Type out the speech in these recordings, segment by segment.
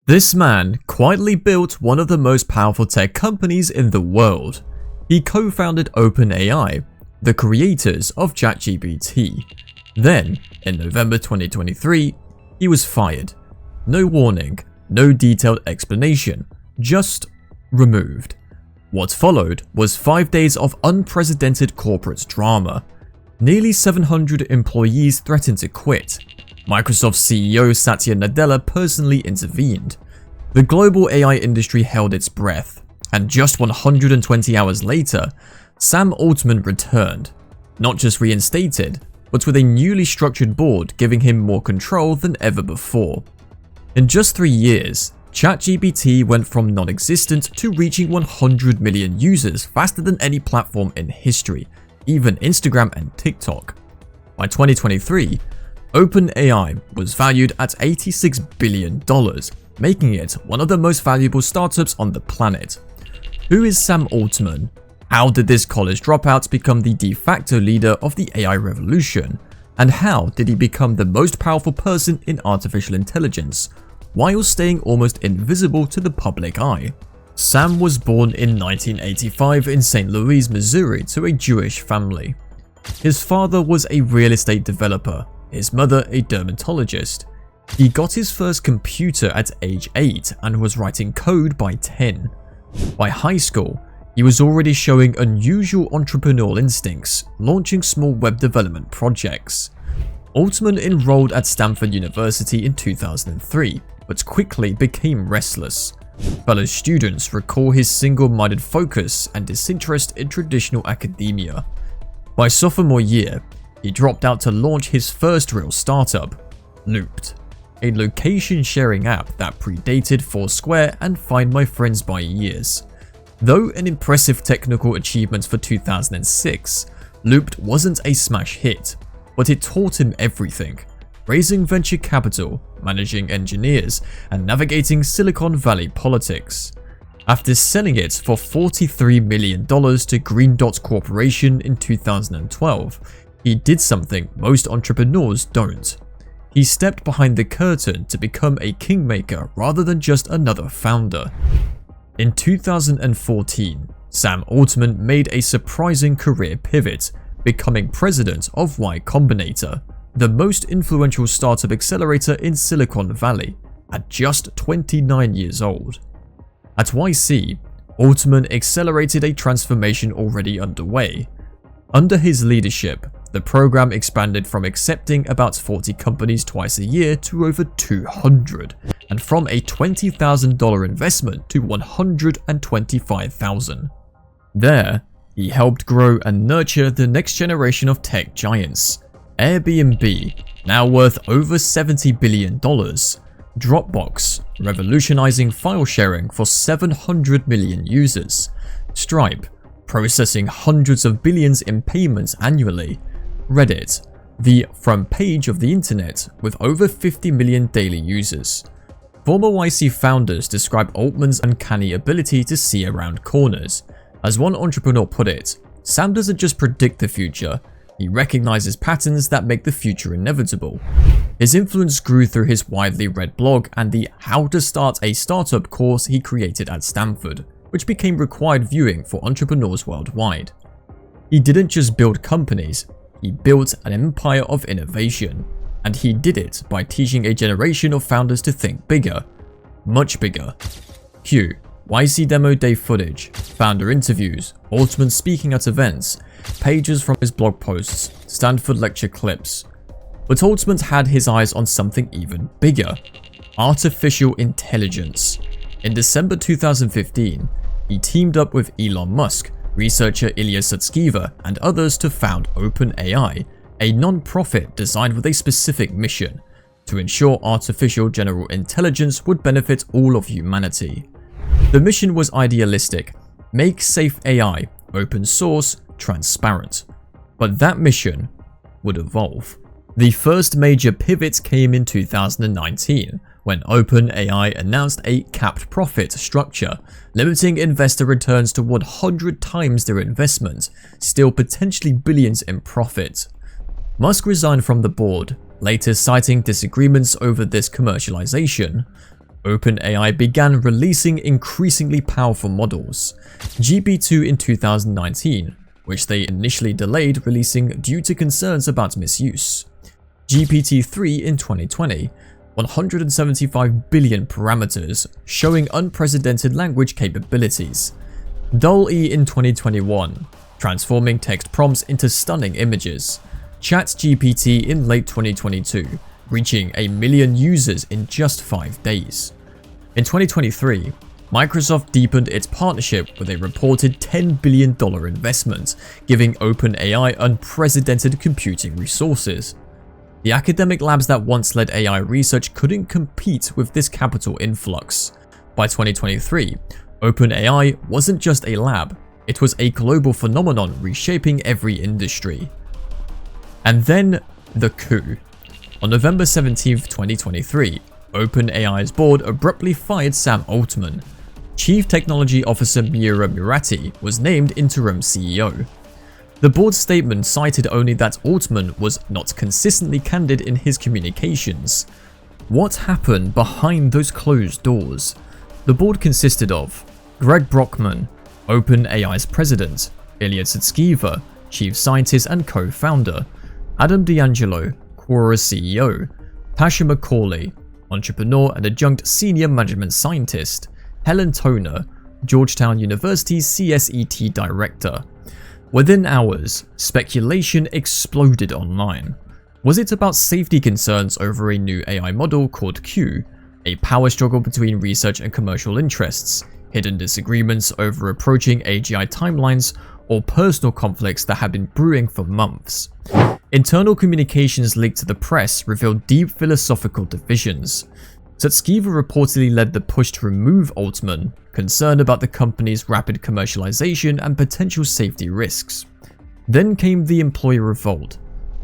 This man quietly built one of the most powerful tech companies in the world. He co-founded OpenAI, the creators of ChatGPT. Then, in November 2023, he was fired. No warning, no detailed explanation, just removed. What followed was 5 days of unprecedented corporate drama. Nearly 700 employees threatened to quit. Microsoft CEO Satya Nadella personally intervened. The global AI industry held its breath, and just 120 hours later, Sam Altman returned. Not just reinstated, but with a newly structured board giving him more control than ever before. In just 3 years, ChatGPT went from non-existent to reaching 100 million users faster than any platform in history, even Instagram and TikTok. By 2023, OpenAI was valued at $86 billion, making it one of the most valuable startups on the planet. Who is Sam Altman? How did this college dropout become the de facto leader of the AI revolution? And how did he become the most powerful person in artificial intelligence, while staying almost invisible to the public eye? Sam was born in 1985 in St. Louis, Missouri to a Jewish family. His father was a real estate developer, his mother a dermatologist. He got his first computer at age 8 and was writing code by 10. By high school, he was already showing unusual entrepreneurial instincts, launching small web development projects. Altman enrolled at Stanford University in 2003, but quickly became restless. Fellow students recall his single-minded focus and disinterest in traditional academia. By sophomore year, he dropped out to launch his first real startup, Looped, a location-sharing app that predated Foursquare and Find My Friends by years. Though an impressive technical achievement for 2006, Looped wasn't a smash hit, but it taught him everything: raising venture capital, managing engineers, and navigating Silicon Valley politics. After selling it for $43 million to Green Dot Corporation in 2012, he did something most entrepreneurs don't. He stepped behind the curtain to become a kingmaker rather than just another founder. In 2014, Sam Altman made a surprising career pivot, becoming president of Y Combinator, the most influential startup accelerator in Silicon Valley, at just 29 years old. At YC, Altman accelerated a transformation already underway. Under his leadership, the program expanded from accepting about 40 companies twice a year to over 200, and from a $20,000 investment to $125,000. There, he helped grow and nurture the next generation of tech giants: Airbnb, now worth over $70 billion, Dropbox, revolutionizing file sharing for 700 million users, Stripe, processing hundreds of billions in payments annually, Reddit, the front page of the internet with over 50 million daily users. Former YC founders describe Altman's uncanny ability to see around corners. As one entrepreneur put it, Sam doesn't just predict the future, he recognizes patterns that make the future inevitable. His influence grew through his widely read blog and the How to Start a Startup course he created at Stanford, which became required viewing for entrepreneurs worldwide. He didn't just build companies, he built an empire of innovation, and he did it by teaching a generation of founders to think bigger, much bigger. Q, YC demo day footage, founder interviews, Altman speaking at events, pages from his blog posts, Stanford lecture clips. But Altman had his eyes on something even bigger: artificial intelligence. In December 2015, he teamed up with Elon Musk, researcher Ilya Sutskever, and others to found OpenAI, a non-profit designed with a specific mission: to ensure artificial general intelligence would benefit all of humanity. The mission was idealistic: make safe AI open source, transparent. But that mission would evolve. The first major pivot came in 2019, when OpenAI announced a capped profit structure, limiting investor returns to 100 times their investment, still potentially billions in profit. Musk resigned from the board, later citing disagreements over this commercialization. OpenAI began releasing increasingly powerful models. GPT-2 in 2019, which they initially delayed releasing due to concerns about misuse. GPT-3 in 2020, 175 billion parameters, showing unprecedented language capabilities. DALL-E in 2021, transforming text prompts into stunning images. ChatGPT in late 2022, reaching 1 million users in just 5 days. In 2023, Microsoft deepened its partnership with a reported $10 billion investment, giving OpenAI unprecedented computing resources. The academic labs that once led AI research couldn't compete with this capital influx. By 2023, OpenAI wasn't just a lab, it was a global phenomenon reshaping every industry. And then, the coup. On November 17, 2023, OpenAI's board abruptly fired Sam Altman. Chief Technology Officer Mira Murati was named interim CEO. The board's statement cited only that Altman was not consistently candid in his communications. What happened behind those closed doors? The board consisted of Greg Brockman, OpenAI's president, Ilya Sutskever, chief scientist and co-founder, Adam D'Angelo, Quora's CEO, Tasha McCauley, entrepreneur and adjunct senior management scientist, Helen Toner, Georgetown University's CSET director. Within hours, speculation exploded online. Was it about safety concerns over a new AI model called Coup, a power struggle between research and commercial interests, hidden disagreements over approaching AGI timelines, or personal conflicts that had been brewing for months? Internal communications leaked to the press revealed deep philosophical divisions. Sutskever reportedly led the push to remove Altman, concerned about the company's rapid commercialization and potential safety risks. Then came the employee revolt.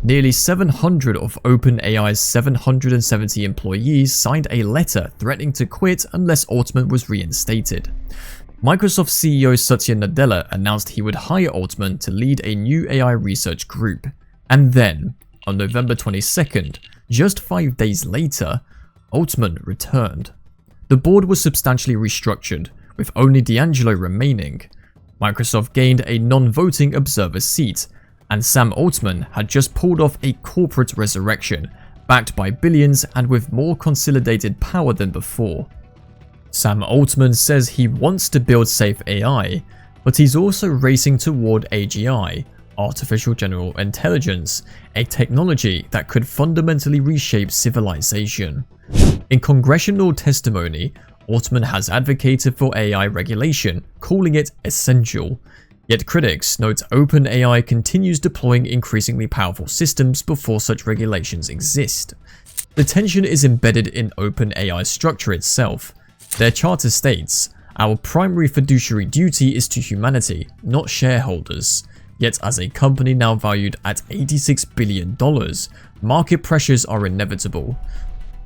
Nearly 700 of OpenAI's 770 employees signed a letter threatening to quit unless Altman was reinstated. Microsoft CEO Satya Nadella announced he would hire Altman to lead a new AI research group. And then, on November 22nd, just 5 days later, Altman returned. The board was substantially restructured, with only D'Angelo remaining. Microsoft gained a non-voting observer seat, and Sam Altman had just pulled off a corporate resurrection, backed by billions and with more consolidated power than before. Sam Altman says he wants to build safe AI, but he's also racing toward AGI, Artificial General Intelligence, a technology that could fundamentally reshape civilization. In congressional testimony, Altman has advocated for AI regulation, calling it essential. Yet critics note OpenAI continues deploying increasingly powerful systems before such regulations exist. The tension is embedded in OpenAI's structure itself. Their charter states, "Our primary fiduciary duty is to humanity, not shareholders." Yet as a company now valued at $86 billion, market pressures are inevitable.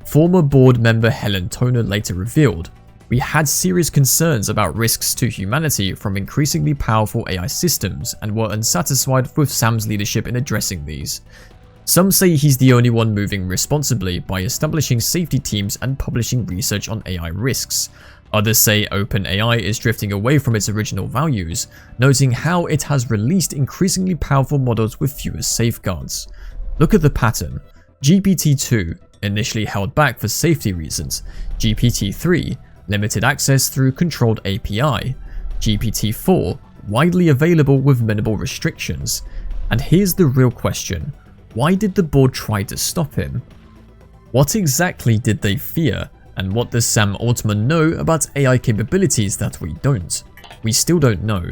Former board member Helen Toner later revealed, "We had serious concerns about risks to humanity from increasingly powerful AI systems and were unsatisfied with Sam's leadership in addressing these. Some say he's the only one moving responsibly by establishing safety teams and publishing research on AI risks. Others say OpenAI is drifting away from its original values, noting how it has released increasingly powerful models with fewer safeguards. Look at the pattern. GPT-2, initially held back for safety reasons. GPT-3, limited access through controlled API. GPT-4, widely available with minimal restrictions. And here's the real question. Why did the board try to stop him? What exactly did they fear? And what does Sam Altman know about AI capabilities that we don't? We still don't know.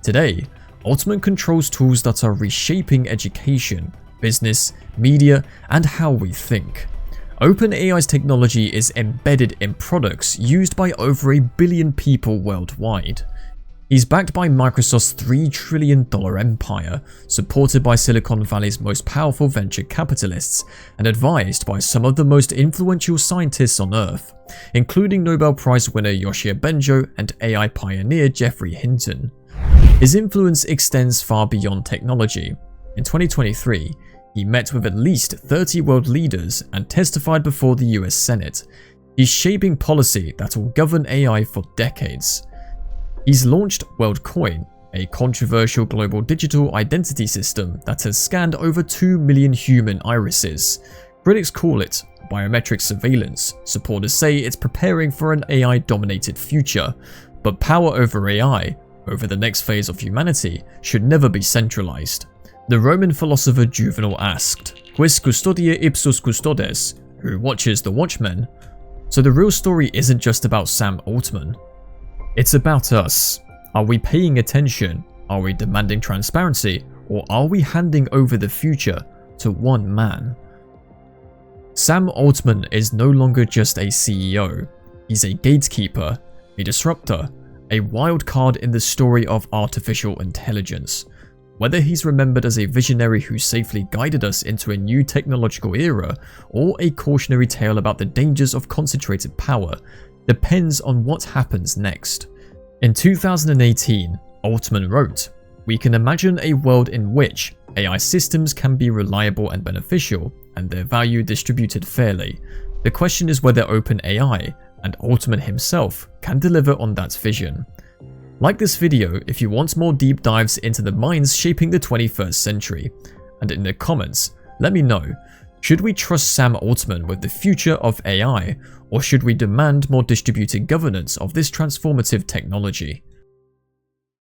Today, Altman controls tools that are reshaping education, business, media, and how we think. OpenAI's technology is embedded in products used by over 1 billion people worldwide. He's backed by Microsoft's $3 trillion empire, supported by Silicon Valley's most powerful venture capitalists, and advised by some of the most influential scientists on Earth, including Nobel Prize winner Yoshia Bengio and AI pioneer Geoffrey Hinton. His influence extends far beyond technology. In 2023, he met with at least 30 world leaders and testified before the US Senate. He's shaping policy that will govern AI for decades. He's launched WorldCoin, a controversial global digital identity system that has scanned over 2 million human irises. Critics call it biometric surveillance, supporters say it's preparing for an AI-dominated future, but power over AI, over the next phase of humanity, should never be centralized. The Roman philosopher Juvenal asked, "Quis custodia ipsos custodes?" Who watches the watchmen? So the real story isn't just about Sam Altman. It's about us. Are we paying attention? Are we demanding transparency? Or are we handing over the future to one man? Sam Altman is no longer just a CEO. He's a gatekeeper, a disruptor, a wild card in the story of artificial intelligence. Whether he's remembered as a visionary who safely guided us into a new technological era, or a cautionary tale about the dangers of concentrated power, depends on what happens next. In 2018, Altman wrote, "We can imagine a world in which AI systems can be reliable and beneficial, and their value distributed fairly. The question is whether OpenAI, and Altman himself, can deliver on that vision." Like this video if you want more deep dives into the minds shaping the 21st century, and in the comments, let me know, should we trust Sam Altman with the future of AI, or should we demand more distributed governance of this transformative technology?